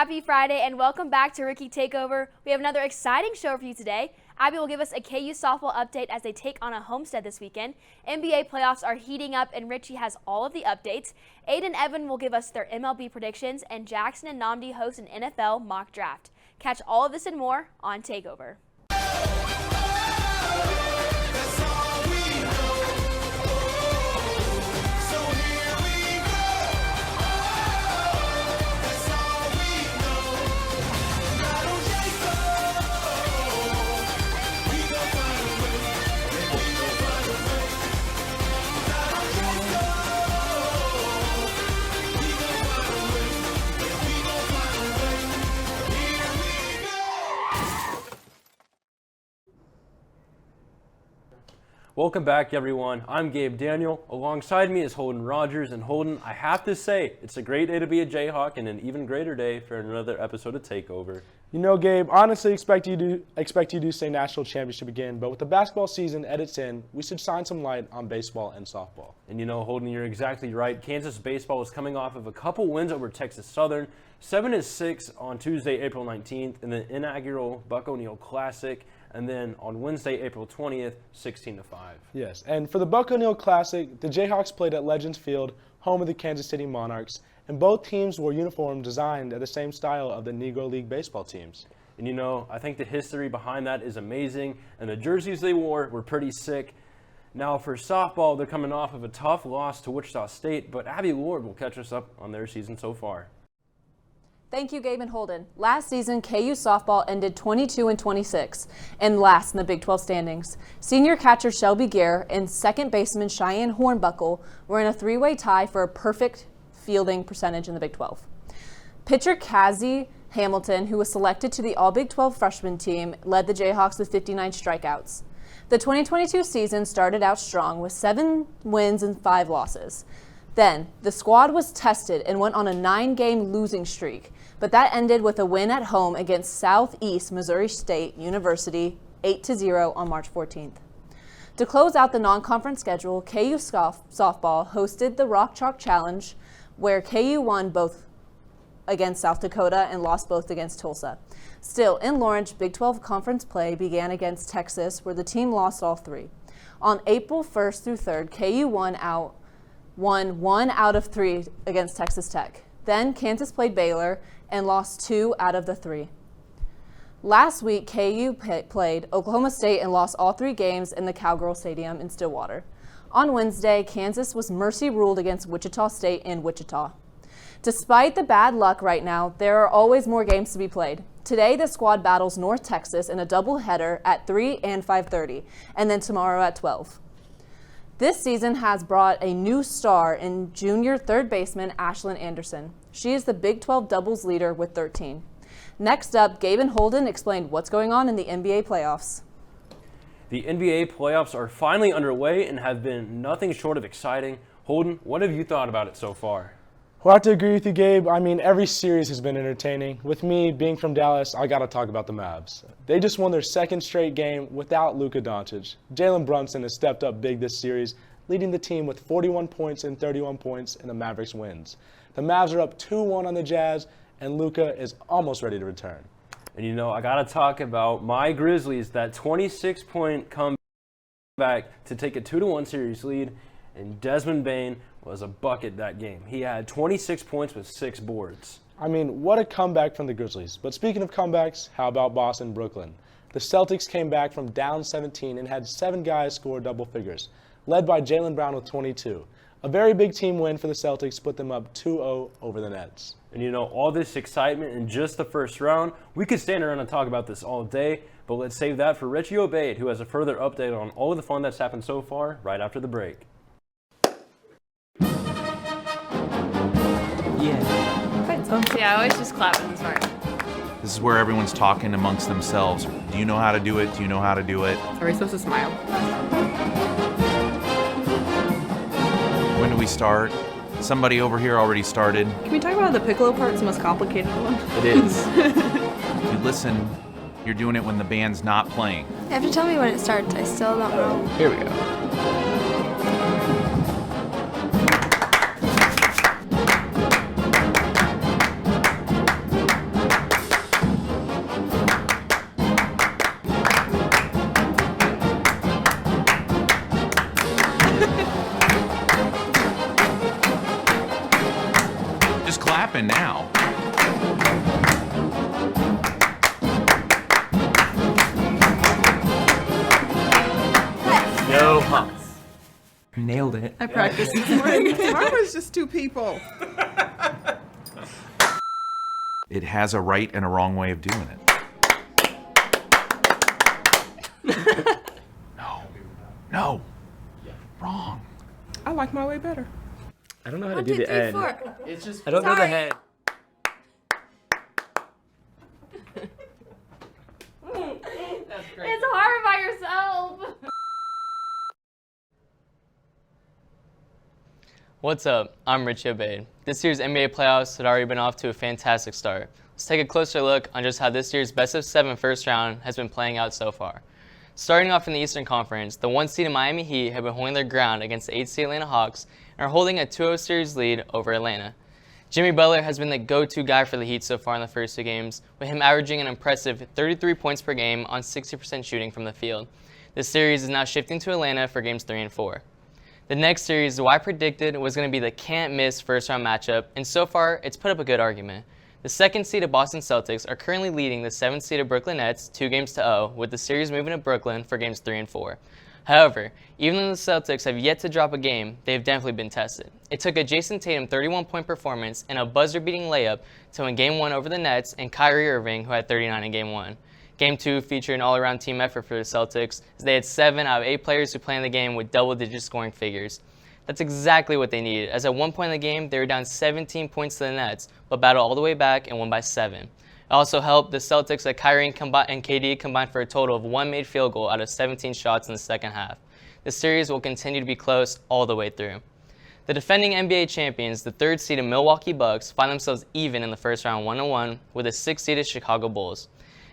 Happy Friday and welcome back to Rookie Takeover. We have another exciting show for you today. Abby will give us a KU softball update as they take on a Homestead this weekend. NBA playoffs are heating up and Richie has all of the updates. Aiden and Evan will give us their MLB predictions and Jackson and Namdi host an NFL mock draft. Catch all of this and more on Takeover. Welcome back, everyone. I'm Gabe Daniel. Alongside me is Holden Rogers. And Holden, I have to say, it's a great day to be a Jayhawk and an even greater day for another episode of Takeover. You know, Gabe, honestly expect you to say national championship again, but with the basketball season at its end, we should shine some light on baseball and softball. And you know, Holden, you're exactly right. Kansas baseball is coming off of a couple wins over Texas Southern, 7-6 on Tuesday, April 19th, in the inaugural Buck O'Neil Classic. And then on Wednesday, April 20th, 16-5. Yes, and for the Buck O'Neil Classic, the Jayhawks played at Legends Field, home of the Kansas City Monarchs, and both teams wore uniforms designed at the same style of the Negro League baseball teams. And you know, I think the history behind that is amazing, and the jerseys they wore were pretty sick. Now for softball, they're coming off of a tough loss to Wichita State, but Abby Lord will catch us up on their season so far. Thank you, Gabe and Holden. Last season, KU softball ended 22-26 and last in the Big 12 standings. Senior catcher Shelby Gear and second baseman Cheyenne Hornbuckle were in a three-way tie for a perfect fielding percentage in the Big 12. Pitcher Kazi Hamilton, who was selected to the All-Big 12 freshman team, led the Jayhawks with 59 strikeouts. The 2022 season started out strong with 7 wins and 5 losses. Then, the squad was tested and went on a 9-game losing streak, but that ended with a win at home against Southeast Missouri State University 8-0 on March 14th. To close out the non-conference schedule, KU softball hosted the Rock Chalk Challenge, where KU won both against South Dakota and lost both against Tulsa. Still, in Lawrence, Big 12 conference play began against Texas, where the team lost all 3. On April 1st through 3rd, KU won 1 out of 3 against Texas Tech. Then Kansas played Baylor and lost 2 out of the 3. Last week, KU played Oklahoma State and lost all 3 games in the Cowgirl Stadium in Stillwater. On Wednesday, Kansas was mercy ruled against Wichita State in Wichita. Despite the bad luck right now, there are always more games to be played. Today, the squad battles North Texas in a doubleheader at 3 and 5:30, and then tomorrow at 12. This season has brought a new star in junior third baseman Ashlyn Anderson. She is the Big 12 doubles leader with 13. Next up, Gabe and Holden explained what's going on in the NBA playoffs. The NBA playoffs are finally underway and have been nothing short of exciting. Holden, what have you thought about it so far? Well, I have to agree with you, Gabe. I mean, every series has been entertaining. With me being from Dallas, I got to talk about the Mavs. They just won their second straight game without Luka Doncic. Jalen Brunson has stepped up big this series, leading the team with 41 points and 31 points in the Mavericks wins. The Mavs are up 2-1 on the Jazz, and Luka is almost ready to return. And you know, I got to talk about my Grizzlies, that 26-point comeback to take a 2-1 series lead, and Desmond Bane was a bucket that game. He had 26 points with 6 boards. I mean, what a comeback from the Grizzlies. But speaking of comebacks, how about Boston, Brooklyn? The Celtics came back from down 17 and had 7 guys score double figures, led by Jaylen Brown with 22. A very big team win for the Celtics, put them up 2-0 over the Nets. And you know, all this excitement in just the first round, we could stand around and talk about this all day, but let's save that for Richie Obaid, who has a further update on all of the fun that's happened so far right after the break. Yeah, I always just clap at the start. This is where everyone's talking amongst themselves. Do you know how to do it? Do you know how to do it? Are we supposed to smile? When do we start? Somebody over here already started. Can we talk about the piccolo part? It's the most complicated one. It is. If you listen, you're doing it when the band's not playing. You have to tell me when it starts. I still don't know. Here we go. No humps. Nailed it. I practiced this morning. Tomorrow was just 2 people. It has a right and a wrong way of doing it. No. No. Wrong. I like my way better. I don't know how to 1, do 2, the 3, end. 4. It's just I don't know the Sorry. head. It's hard by yourself. What's up? I'm Richie Obade. This year's NBA playoffs had already been off to a fantastic start. Let's take a closer look on just how this year's best of 7 first round has been playing out so far. Starting off in the Eastern Conference, the 1 seed Miami Heat have been holding their ground against the 8 seed Atlanta Hawks and are holding a 2-0 series lead over Atlanta. Jimmy Butler has been the go-to guy for the Heat so far in the first 2 games, with him averaging an impressive 33 points per game on 60% shooting from the field. This series is now shifting to Atlanta for games 3 and 4. The next series, who I predicted was going to be the can't-miss first-round matchup, and so far, it's put up a good argument. The 2nd seeded Boston Celtics are currently leading the 7th seeded Brooklyn Nets 2-0, with the series moving to Brooklyn for games 3 and 4. However, even though the Celtics have yet to drop a game, they've definitely been tested. It took a Jason Tatum 31-point performance and a buzzer-beating layup to win Game 1 over the Nets and Kyrie Irving, who had 39 in Game 1. Game 2 featured an all-around team effort for the Celtics, as they had 7 out of 8 players who played in the game with double-digit scoring figures. That's exactly what they needed, as at one point in the game, they were down 17 points to the Nets, but battled all the way back and won by 7. It also helped the Celtics that Kyrie and KD combined for a total of 1 made field goal out of 17 shots in the second half. The series will continue to be close all the way through. The defending NBA champions, the 3rd seeded Milwaukee Bucks, find themselves even in the first round 1-1 with the 6th seeded Chicago Bulls.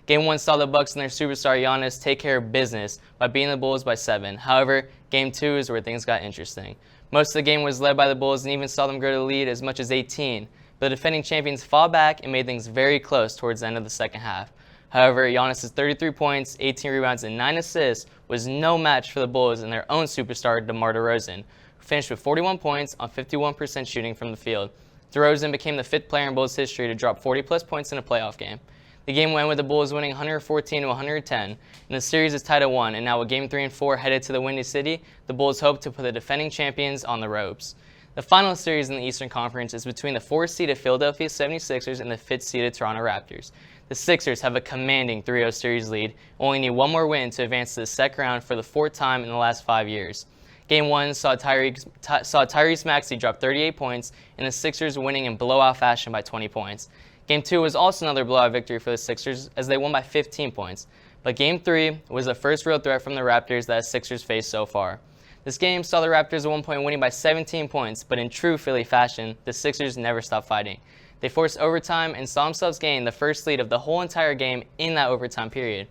Game 1 saw the Bucks and their superstar Giannis take care of business by beating the Bulls by 7. However, Game 2 is where things got interesting. Most of the game was led by the Bulls and even saw them grow to the lead as much as 18, but the defending champions fought back and made things very close towards the end of the second half. However, Giannis' 33 points, 18 rebounds, and 9 assists was no match for the Bulls and their own superstar DeMar DeRozan, who finished with 41 points on 51% shooting from the field. DeRozan became the 5th player in Bulls history to drop 40-plus points in a playoff game. The game went with the Bulls winning 114-110, and the series is tied at 1, and now with Game 3 and 4 headed to the Windy City, the Bulls hope to put the defending champions on the ropes. The final series in the Eastern Conference is between the 4th-seeded Philadelphia 76ers and the 5th-seeded Toronto Raptors. The Sixers have a commanding 3-0 series lead, only need 1 more win to advance to the second round for the 4th time in the last 5 years. Game 1 saw Tyrese Maxey drop 38 points, and the Sixers winning in blowout fashion by 20 points. Game 2 was also another blowout victory for the Sixers as they won by 15 points. But Game 3 was the first real threat from the Raptors that the Sixers faced so far. This game saw the Raptors at one point winning by 17 points, but in true Philly fashion, the Sixers never stopped fighting. They forced overtime and saw themselves gain the first lead of the whole entire game in that overtime period.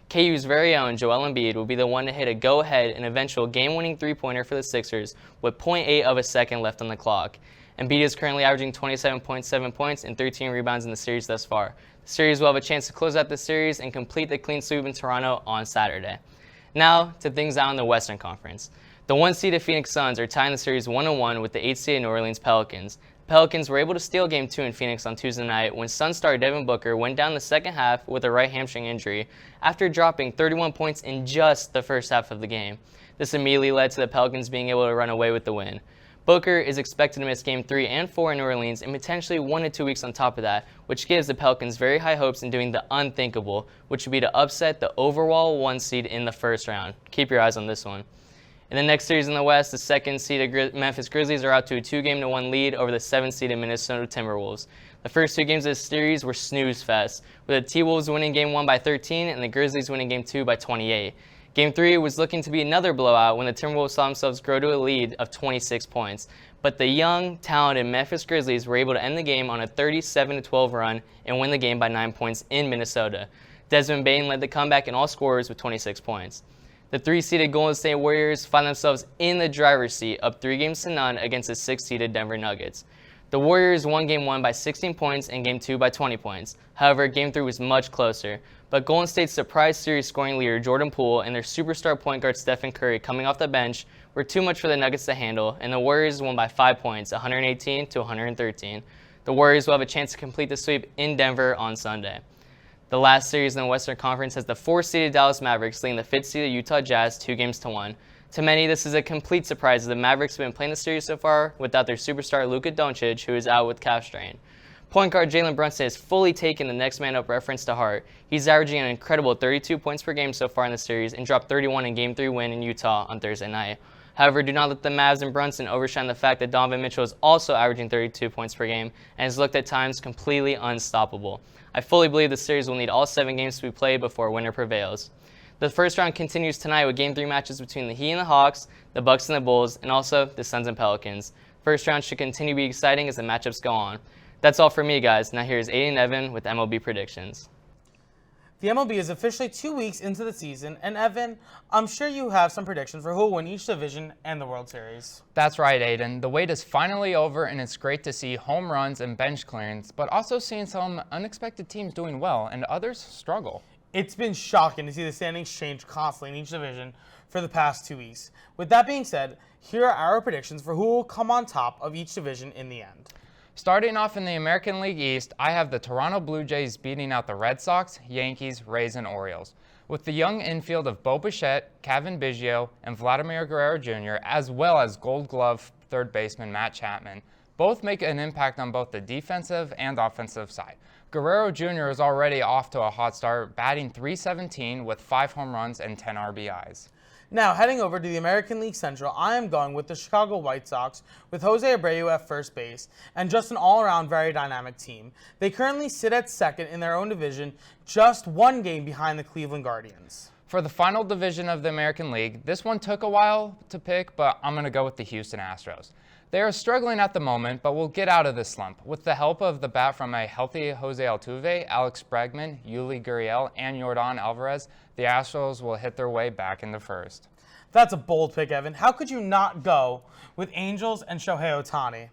KU's very own Joel Embiid will be the one to hit a go-ahead and eventual game-winning three-pointer for the Sixers with 0.8 of a second left on the clock. Embiid is currently averaging 27.7 points and 13 rebounds in the series thus far. The series will have a chance to close out the series and complete the clean sweep in Toronto on Saturday. Now to things out in the Western Conference. The 1-seeded Phoenix Suns are tying the series 1-1 with the 8-seeded New Orleans Pelicans. The Pelicans were able to steal Game 2 in Phoenix on Tuesday night when Suns star Devin Booker went down the second half with a right hamstring injury after dropping 31 points in just the first half of the game. This immediately led to the Pelicans being able to run away with the win. Booker is expected to miss Game 3 and 4 in New Orleans and potentially 1 to 2 weeks on top of that, which gives the Pelicans very high hopes in doing the unthinkable, which would be to upset the overall 1 seed in the first round. Keep your eyes on this one. In the next series in the West, the 2nd-seeded Memphis Grizzlies are out to a 2-1 lead over the 7th-seeded Minnesota Timberwolves. The first 2 games of the series were snooze fest, with the T-Wolves winning Game 1 by 13 and the Grizzlies winning Game 2 by 28. Game 3 was looking to be another blowout when the Timberwolves saw themselves grow to a lead of 26 points. But the young, talented Memphis Grizzlies were able to end the game on a 37-12 run and win the game by 9 points in Minnesota. Desmond Bane led the comeback in all scorers with 26 points. The 3-seeded Golden State Warriors find themselves in the driver's seat, up 3-0 against the 6-seeded Denver Nuggets. The Warriors won Game 1 by 16 points and Game 2 by 20 points. However, Game 3 was much closer. But Golden State's surprise series scoring leader Jordan Poole and their superstar point guard Stephen Curry coming off the bench were too much for the Nuggets to handle, and the Warriors won by 5 points, 118-113. The Warriors will have a chance to complete the sweep in Denver on Sunday. The last series in the Western Conference has the 4th-seeded Dallas Mavericks leading the 5th-seeded Utah Jazz 2-1. To many, this is a complete surprise as the Mavericks have been playing the series so far without their superstar Luka Doncic, who is out with calf strain. Point guard Jalen Brunson has fully taken the next man up reference to heart. He's averaging an incredible 32 points per game so far in the series and dropped 31 in Game 3 win in Utah on Thursday night. However, do not let the Mavs and Brunson overshine the fact that Donovan Mitchell is also averaging 32 points per game and has looked at times completely unstoppable. I fully believe the series will need all 7 games to be played before a winner prevails. The first round continues tonight with Game 3 matches between the Heat and the Hawks, the Bucks and the Bulls, and also the Suns and Pelicans. First round should continue to be exciting as the matchups go on. That's all for me, guys. Now here's Aiden and Evan with MLB predictions. The MLB is officially 2 weeks into the season, and Evan, I'm sure you have some predictions for who will win each division and the World Series. That's right, Aiden. The wait is finally over, and it's great to see home runs and bench clearance, but also seeing some unexpected teams doing well and others struggle. It's been shocking to see the standings change constantly in each division for the past 2 weeks. With that being said, here are our predictions for who will come on top of each division in the end. Starting off in the American League East, I have the Toronto Blue Jays beating out the Red Sox, Yankees, Rays, and Orioles. With the young infield of Bo Bichette, Kevin Biggio, and Vladimir Guerrero Jr., as well as Gold Glove third baseman Matt Chapman, both make an impact on both the defensive and offensive side. Guerrero Jr. is already off to a hot start, batting .317 with 5 home runs and 10 RBIs. Now, heading over to the American League Central, I am going with the Chicago White Sox with Jose Abreu at first base and just an all-around very dynamic team. They currently sit at second in their own division, just 1 game behind the Cleveland Guardians. For the final division of the American League, this one took a while to pick, but I'm going to go with the Houston Astros. They are struggling at the moment, but will get out of this slump. With the help of the bat from a healthy Jose Altuve, Alex Bregman, Yuli Gurriel, and Yordan Alvarez, the Astros will hit their way back into first. That's a bold pick, Evan. How could you not go with Angels and Shohei Ohtani?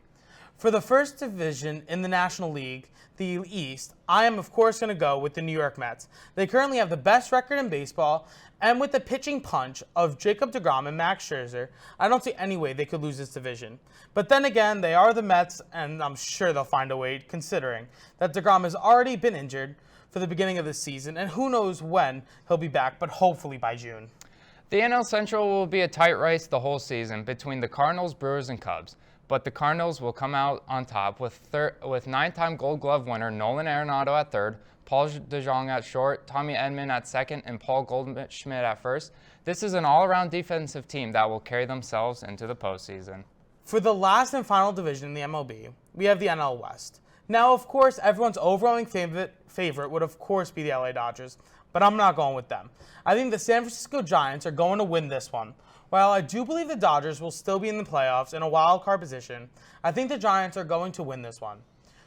For the first division in the National League, the East, I am of course going to go with the New York Mets. They currently have the best record in baseball, and with the pitching punch of Jacob deGrom and Max Scherzer, I don't see any way they could lose this division. But then again, they are the Mets, and I'm sure they'll find a way, considering that deGrom has already been injured for the beginning of the season, and who knows when he'll be back, but hopefully by June. The NL Central will be a tight race the whole season between the Cardinals, Brewers, and Cubs. But the Cardinals will come out on top with 9-time Gold Glove winner Nolan Arenado at third, Paul DeJong at short, Tommy Edman at second, and Paul Goldschmidt at first. This is an all-around defensive team that will carry themselves into the postseason. For the last and final division in the MLB, we have the NL West. Now, of course, everyone's overwhelming favorite would, of course, be the LA Dodgers, but I'm not going with them. I think the San Francisco Giants are going to win this one. While I do believe the Dodgers will still be in the playoffs in a wild card position, I think the Giants are going to win this one.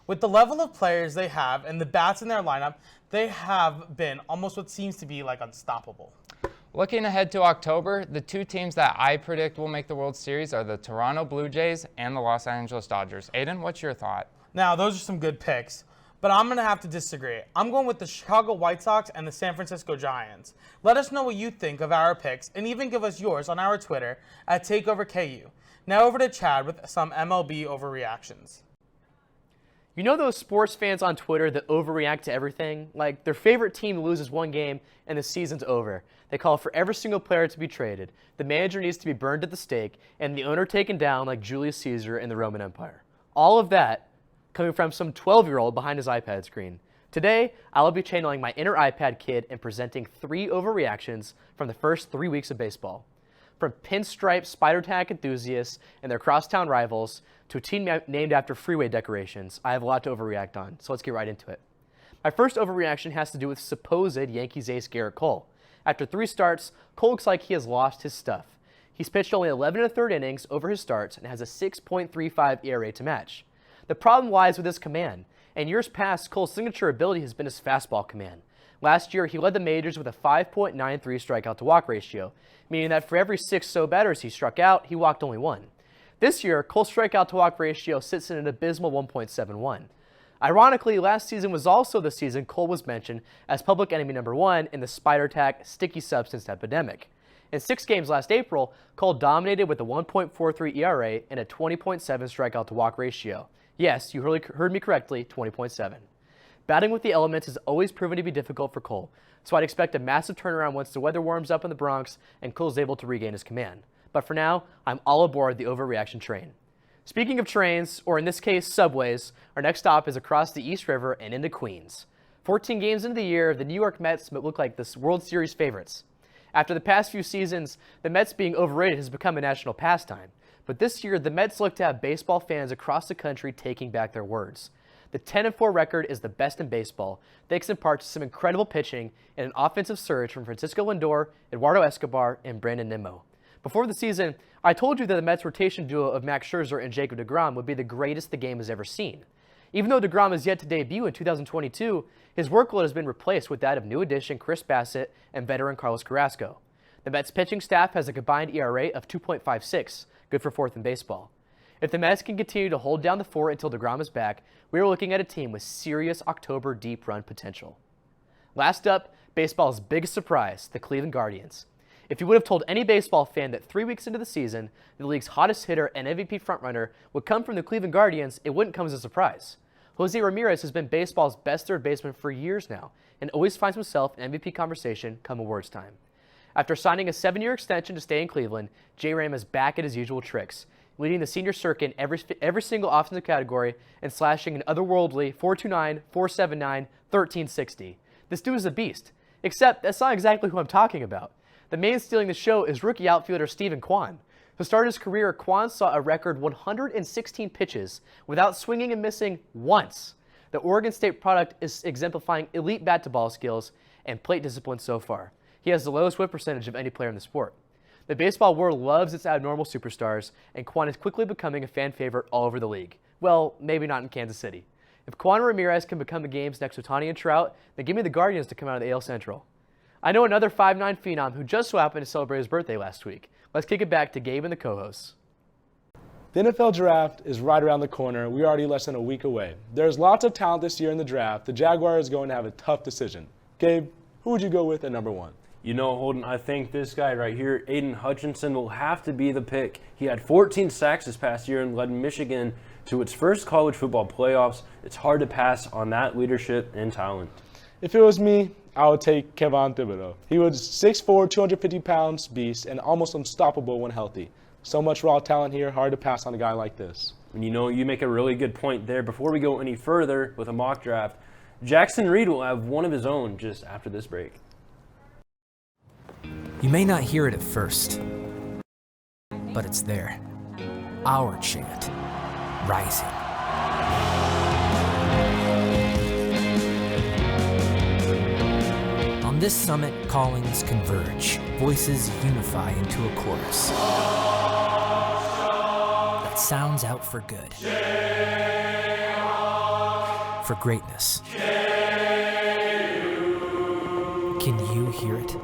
With the level of players they have and the bats in their lineup, they have been almost what seems to be like unstoppable. Looking ahead to October, the 2 teams that I predict will make the World Series are the Toronto Blue Jays and the Los Angeles Dodgers. Aiden, what's your thought? Now, those are some good picks, but I'm going to have to disagree. I'm going with the Chicago White Sox and the San Francisco Giants. Let us know what you think of our picks, and even give us yours on our Twitter at TakeoverKU. Now over to Chad with some MLB overreactions. You know those sports fans on Twitter that overreact to everything? Like their favorite team loses 1 game and the season's over. They call for every single player to be traded. The manager needs to be burned at the stake and the owner taken down like Julius Caesar in the Roman Empire. All of that coming from some 12-year-old behind his iPad screen. Today, I will be channeling my inner iPad kid and presenting 3 overreactions from the first 3 weeks of baseball. From pinstripe spider tag enthusiasts and their crosstown rivals to a team named after freeway decorations, I have a lot to overreact on, so let's get right into it. My first overreaction has to do with supposed Yankees ace Garrett Cole. After 3 starts, Cole looks like he has lost his stuff. He's pitched only 11 1/3 innings over his starts and has a 6.35 ERA to match. The problem lies with his command. In years past, Cole's signature ability has been his fastball command. Last year, he led the majors with a 5.93 strikeout to walk ratio, meaning that for every 6 so batters he struck out, he walked only 1. This year, Cole's strikeout to walk ratio sits at an abysmal 1.71. Ironically, last season was also the season Cole was mentioned as public enemy number 1 in the spider tack sticky substance epidemic. In 6 games last April, Cole dominated with a 1.43 ERA and a 20.7 strikeout to walk ratio. Yes, you heard me correctly, 20.7. Batting with the elements has always proven to be difficult for Cole, so I'd expect a massive turnaround once the weather warms up in the Bronx and Cole's able to regain his command. But for now, I'm all aboard the overreaction train. Speaking of trains, or in this case, subways, our next stop is across the East River and into Queens. 14 games into the year, the New York Mets look like the World Series favorites. After the past few seasons, the Mets being overrated has become a national pastime. But this year, the Mets look to have baseball fans across the country taking back their words. The 10-4 record is the best in baseball, thanks in part to some incredible pitching and an offensive surge from Francisco Lindor, Eduardo Escobar, and Brandon Nimmo. Before the season, I told you that the Mets rotation duo of Max Scherzer and Jacob deGrom would be the greatest the game has ever seen. Even though deGrom is yet to debut in 2022, his workload has been replaced with that of new addition Chris Bassett and veteran Carlos Carrasco. The Mets pitching staff has a combined ERA of 2.56, good for fourth in baseball. If the Mets can continue to hold down the fort until deGrom is back, we are looking at a team with serious October deep run potential. Last up, baseball's biggest surprise, the Cleveland Guardians. If you would have told any baseball fan that 3 weeks into the season, the league's hottest hitter and MVP frontrunner would come from the Cleveland Guardians, it wouldn't come as a surprise. Jose Ramirez has been baseball's best third baseman for years now and always finds himself in MVP conversation come awards time. After signing a 7-year extension to stay in Cleveland, J-Ram is back at his usual tricks, leading the senior circuit in every single offensive category and slashing an otherworldly .429, .479, .1360. This dude is a beast, except that's not exactly who I'm talking about. The man stealing the show is rookie outfielder Stephen Kwan. To start his career, Kwan saw a record 116 pitches without swinging and missing once. The Oregon State product is exemplifying elite bat-to-ball skills and plate discipline so far. He has the lowest whip percentage of any player in the sport. The baseball world loves its abnormal superstars, and Kwan is quickly becoming a fan favorite all over the league. Well, maybe not in Kansas City. If Kwan Ramirez can become the game's next Ohtani and Trout, then give me the Guardians to come out of the AL Central. I know another 5'9" phenom who just so happened to celebrate his birthday last week. Let's kick it back to Gabe and the co-hosts. The NFL draft is right around the corner. We're already less than a week away. There's lots of talent this year in the draft. The Jaguars are going to have a tough decision. Gabe, who would you go with at number 1? You know, Holden, I think this guy right here, Aiden Hutchinson, will have to be the pick. He had 14 sacks this past year and led Michigan to its first college football playoffs. It's hard to pass on that leadership and talent. If it was me, I would take Kevon Thibodeau. He was 6'4", 250 pounds beast and almost unstoppable when healthy. So much raw talent here, hard to pass on a guy like this. And you know, you make a really good point there. Before we go any further with a mock draft, Jackson Reed will have one of his own just after this break. You may not hear it at first, but it's there. Our chant, rising. On this summit, callings converge, voices unify into a chorus that sounds out for good, for greatness. Can you hear it?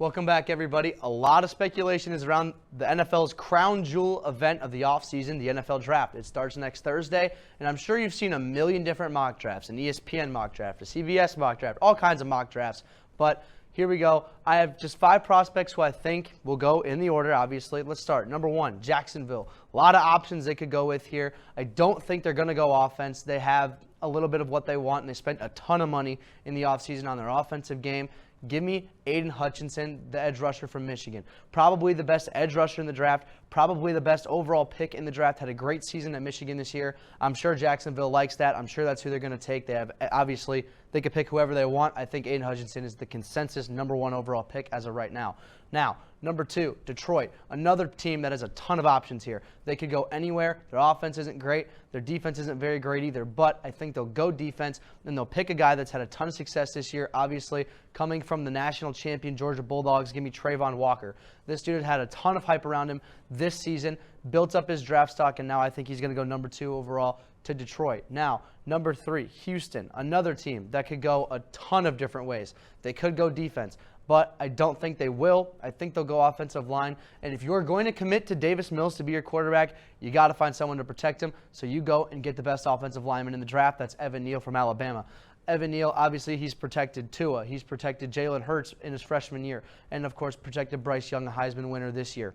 Welcome back, everybody. A lot of speculation is around the NFL's crown jewel event of the offseason, the NFL Draft. It starts next Thursday, and I'm sure you've seen a million different mock drafts, an ESPN mock draft, a CBS mock draft, all kinds of mock drafts. But here we go. I have just 5 prospects who I think will go in the order, obviously. Let's start. Number 1, Jacksonville. A lot of options they could go with here. I don't think they're going to go offense. They have a little bit of what they want, and they spent a ton of money in the offseason on their offensive game. Give me Aiden Hutchinson, the edge rusher from Michigan. Probably the best edge rusher in the draft, probably the best overall pick in the draft. Had a great season at Michigan this year. I'm sure Jacksonville likes that. I'm sure that's who they're going to take. They have, obviously, they could pick whoever they want. I think Aiden Hutchinson is the consensus number 1 overall pick as of right now. Now, number 2, Detroit, another team that has a ton of options here. They could go anywhere. Their offense isn't great. Their defense isn't very great either, but I think they'll go defense, and they'll pick a guy that's had a ton of success this year, obviously, coming from the national champion Georgia Bulldogs. Give me Trayvon Walker. This dude had a ton of hype around him this season, built up his draft stock, and now I think he's going to go number 2 overall to Detroit. Now, number 3, Houston, another team that could go a ton of different ways. They could go defense, but I don't think they will. I think they'll go offensive line. And if you're going to commit to Davis Mills to be your quarterback, you got to find someone to protect him. So you go and get the best offensive lineman in the draft. That's Evan Neal from Alabama. Evan Neal, obviously, he's protected Tua. He's protected Jalen Hurts in his freshman year. And, of course, protected Bryce Young, a Heisman winner this year.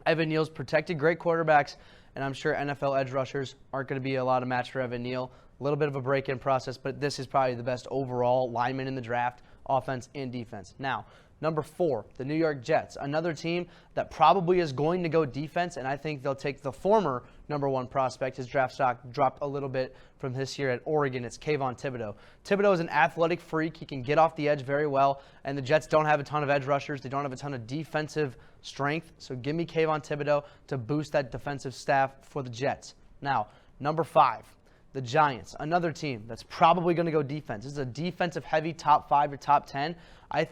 Evan Neal's protected great quarterbacks, and I'm sure NFL edge rushers aren't going to be a lot of match for Evan Neal. A little bit of a break-in process, but this is probably the best overall lineman in the draft, offense and defense. Now, number 4, the New York Jets, another team that probably is going to go defense, and I think they'll take the former number 1 prospect. His draft stock dropped a little bit from this year at Oregon. It's Kayvon Thibodeau. Thibodeau is an athletic freak. He can get off the edge very well, and the Jets don't have a ton of edge rushers. They don't have a ton of defensive strength, so give me Kayvon Thibodeau to boost that defensive staff for the Jets. Now, number 5. The Giants, another team that's probably going to go defense. This is a defensive-heavy top 5 or top 10. I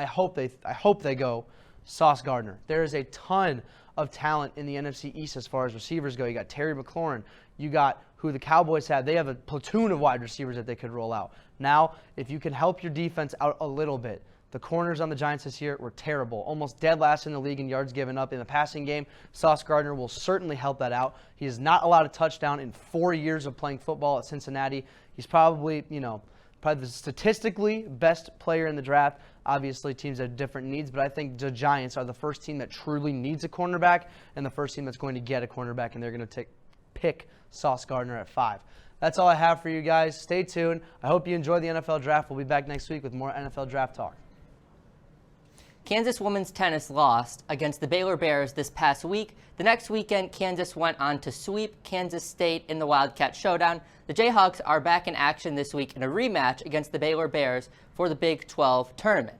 hope they go Sauce Gardner. There is a ton of talent in the NFC East as far as receivers go. You got Terry McLaurin. You got who the Cowboys have. They have a platoon of wide receivers that they could roll out. Now, if you can help your defense out a little bit, the corners on the Giants this year were terrible, almost dead last in the league in yards given up in the passing game. Sauce Gardner will certainly help that out. He has not allowed a touchdown in 4 years of playing football at Cincinnati. He's probably the statistically best player in the draft. Obviously, teams have different needs, but I think the Giants are the first team that truly needs a cornerback and the first team that's going to get a cornerback, and they're going to pick Sauce Gardner at 5. That's all I have for you guys. Stay tuned. I hope you enjoy the NFL draft. We'll be back next week with more NFL draft talk. Kansas women's tennis lost against the Baylor Bears this past week. The next weekend, Kansas went on to sweep Kansas State in the Wildcat Showdown. The Jayhawks are back in action this week in a rematch against the Baylor Bears for the Big 12 tournament.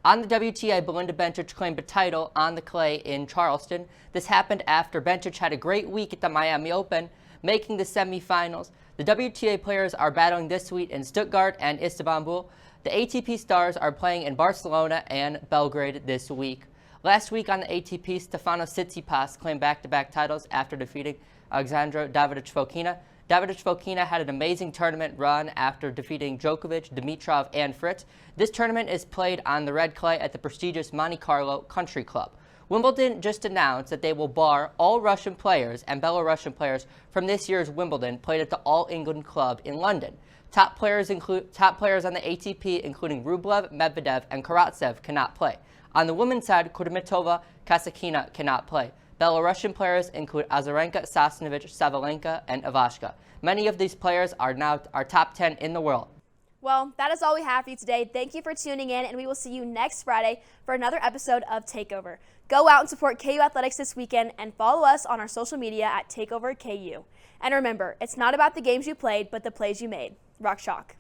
On the WTA, Belinda Bencic claimed a title on the clay in Charleston. This happened after Bencic had a great week at the Miami Open, making the semifinals. The WTA players are battling this week in Stuttgart and Istanbul. The ATP stars are playing in Barcelona and Belgrade this week. Last week on the ATP, Stefanos Tsitsipas claimed back-to-back titles after defeating Alexandra Davidovich-Fokina. Davidovich-Fokina had an amazing tournament run after defeating Djokovic, Dimitrov, and Fritz. This tournament is played on the red clay at the prestigious Monte Carlo Country Club. Wimbledon just announced that they will bar all Russian players and Belarusian players from this year's Wimbledon played at the All England Club in London. Top players on the ATP, including Rublev, Medvedev, and Karatsev, cannot play. On the women's side, Kudermetova, Kasatkina cannot play. Belarusian players include Azarenka, Sasnovich, Sabalenka, and Ivashka. Many of these players are now top 10 in the world. Well, that is all we have for you today. Thank you for tuning in, and we will see you next Friday for another episode of Takeover. Go out and support KU Athletics this weekend and follow us on our social media at TakeoverKU. And remember, it's not about the games you played, but the plays you made. Rock Chalk.